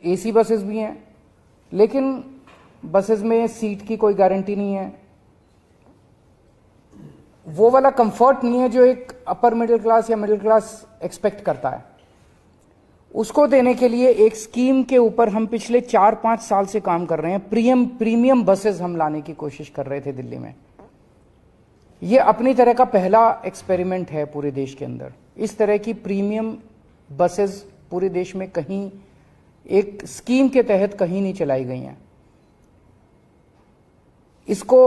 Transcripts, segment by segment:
AC buses भी हैं, लेकिन बसेस में सीट की कोई गारंटी नहीं है। वो वाला कंफर्ट नहीं है जो एक अपर मिडिल क्लास या मिडिल क्लास एक्सपेक्ट करता है। उसको देने के लिए एक स्कीम के ऊपर हम पिछले 4-5 साल से काम कर रहे हैं। प्रीमियम बसेस हम लाने की कोशिश कर रहे थे दिल्ली में। ये अपनी तरह का पहला एक्सपेरिमेंट है पूरे देश के अंदर। इस तरह की प्रीमियम बसेस पूरे देश में कहीं एक स्कीम के तहत कहीं नहीं चलाई गई हैं। इसको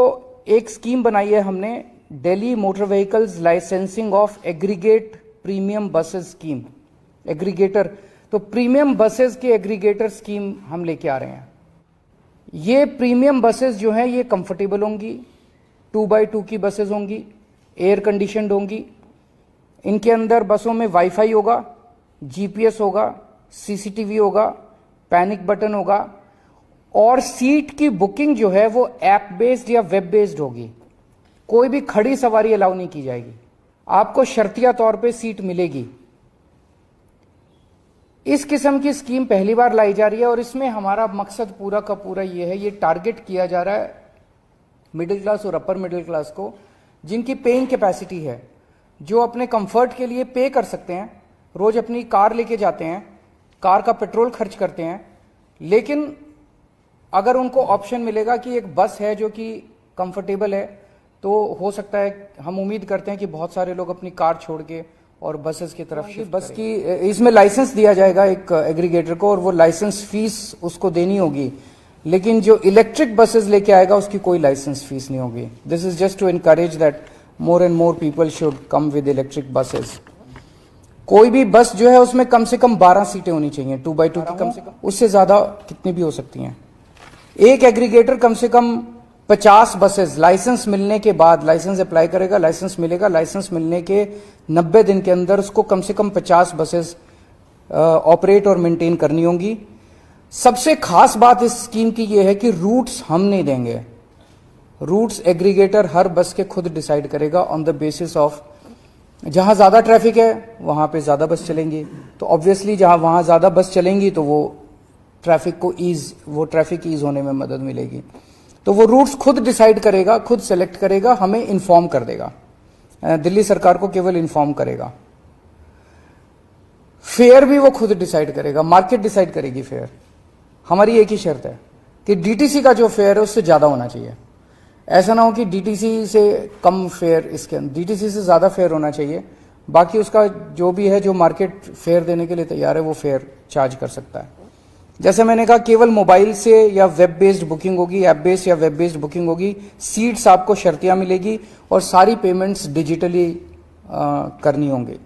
एक स्कीम बनाई है हमने, Delhi motor vehicles licensing of aggregate premium buses scheme, aggregator. तो प्रीमियम बसेस के एग्रीगेटर स्कीम हम लेके आ रहे हैं। ये प्रीमियम बसेस जो हैं ये कंफर्टेबल होंगी, 2x2 की बसेस होंगी, एयर कंडीशनड होंगी। इनके अंदर बसों में वाईफाई होगा, जीपीएस होगा, सीसीटीवी होगा, पैनिक बटन होगा, और सीट की बुकिंग जो है वो ऐप बेस्ड या वेब बेस्ड होगी। कोई भी खड़ी सवारी अलाउ नहीं की जाएगी, आपको शर्तिया तौर पे सीट मिलेगी। इस किस्म की स्कीम पहली बार लाई जा रही है और इसमें हमारा मकसद पूरा का पूरा ये है, ये टारगेट किया जा रहा है मिडिल क्लास और अपर मिडिल क्लास को, जिनकी पेइंग कैपेसिटी है, जो अपने कंफर्ट के लिए पे कर सकते हैं, रोज अपनी कार लेके जाते हैं, कार का पेट्रोल खर्च करते हैं, लेकिन अगर उनको ऑप्शन मिलेगा कि एक बस है जो कि कंफर्टेबल है, तो हो सकता है, हम उम्मीद करते हैं कि बहुत सारे लोग अपनी कार छोड़ के और बसेस की तरफ शिफ्ट बस की इसमें लाइसेंस दिया जाएगा एक एग्रीगेटर को, और वो लाइसेंस फीस उसको देनी होगी। लेकिन जो इलेक्ट्रिक बसेस लेके आएगा उसकी कोई लाइसेंस फीस नहीं होगी। This is just to encourage that more and more people should come with electric buses. कोई भी बस जो है उसमें कम से कम 12 सीटें होनी चाहिए, 2x2 की कम से कम, उससे ज्यादा कितनी भी हो सकती हैं। एक एग्रीगेटर कम से कम 50 बसेस लाइसेंस मिलने के बाद, लाइसेंस अप्लाई करेगा, लाइसेंस मिलेगा, लाइसेंस मिलने के 90 दिन के अंदर उसको कम से कम 50 बसेस ऑपरेट और मेंटेन करनी होंगी। सबसे खास बात इस स्कीम की यह है कि रूट्स हम नहीं देंगे, रूट्स एग्रीगेटर हर बस के खुद डिसाइड करेगा ऑन द बेसिस ऑफ जहां ज्यादा ट्रैफिक है वहां पे ज्यादा बस चलेंगी, तो ऑब्वियसली जहां वहां ज्यादा बस चलेंगी तो वो ट्रैफिक ईज होने में मदद मिलेगी। तो वो रूट्स खुद डिसाइड करेगा, खुद सेलेक्ट करेगा, हमें इन्फॉर्म कर देगा, दिल्ली सरकार को केवल इन्फॉर्म करेगा। फेयर भी वो खुद डिसाइड करेगा, मार्केट डिसाइड करेगी फेयर। हमारी एक ही शर्त है कि डीटीसी का जो फेयर है उससे ज्यादा होना चाहिए। ऐसा ना हो कि डीटीसी से कम फेयर, इसके अंदर डीटीसी से ज्यादा फेयर होना चाहिए। बाकी उसका जो भी है, जो मार्केट फेयर देने के लिए तैयार है वो फेयर चार्ज कर सकता है। जैसे मैंने कहा, केवल मोबाइल से या वेब बेस्ड बुकिंग होगी, ऐप बेस्ड या वेब बेस्ड बुकिंग होगी, सीट्स आपको शर्तियां मिलेगी और सारी पेमेंट्स डिजिटली करनी होंगी।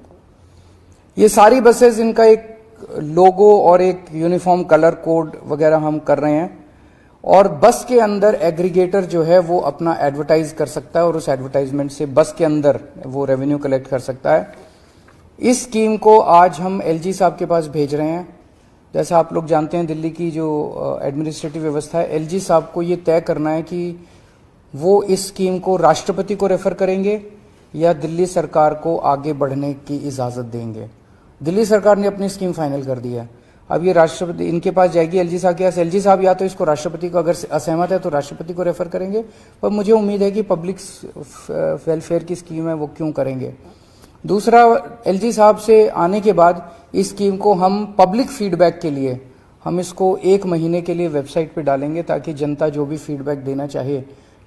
ये सारी बसेस, इनका एक लोगो और एक यूनिफॉर्म कलर कोड वगैरह हम कर रहे हैं, और बस के अंदर एग्रीगेटर जो है वो अपना एडवर्टाइज कर सकता है और उस एडवर्टाइजमेंट से बस के अंदर वो रेवेन्यू कलेक्ट कर सकता है। इस स्कीम को आज हम एलजी साहब के पास भेज रहे हैं। जैसा आप लोग जानते हैं, दिल्ली की जो एडमिनिस्ट्रेटिव व्यवस्था है, एलजी साहब को ये तय करना है कि वो इस स्कीम को राष्ट्रपति को रेफर करेंगे या दिल्ली सरकार को आगे बढ़ने की इजाजत देंगे। दिल्ली सरकार ने अपनी स्कीम फाइनल कर दी है, अब ये राष्ट्रपति इनके पास जाएगी, एलजी साहब के पास। एलजी साहब या तो इसको राष्ट्रपति को, अगर असहमत है तो राष्ट्रपति को रेफर करेंगे, पर मुझे उम्मीद है कि पब्लिक वेलफेयर की स्कीम है वो क्यों करेंगे। दूसरा, एलजी साहब से आने के बाद इस स्कीम को हम पब्लिक फीडबैक के लिए हम इसको 1 महीने के लिए वेबसाइट पे डालेंगे, ताकि जनता जो भी फीडबैक देना चाहे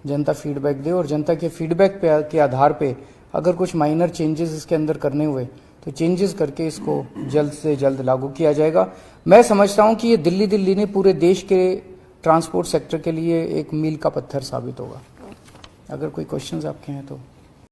जनता फीडबैक दे, और जनता के फीडबैक के आधार पे अगर कुछ माइनर चेंजेस इसके अंदर करने हुए तो चेंजेस करके इसको जल्द से जल्द लागू किया जाएगा। मैं समझता हूं कि ये दिल्ली नहीं, पूरे देश के ट्रांसपोर्ट सेक्टर के लिए एक मील का पत्थर साबित होगा। अगर कोई क्वेश्चंस आपके हैं तो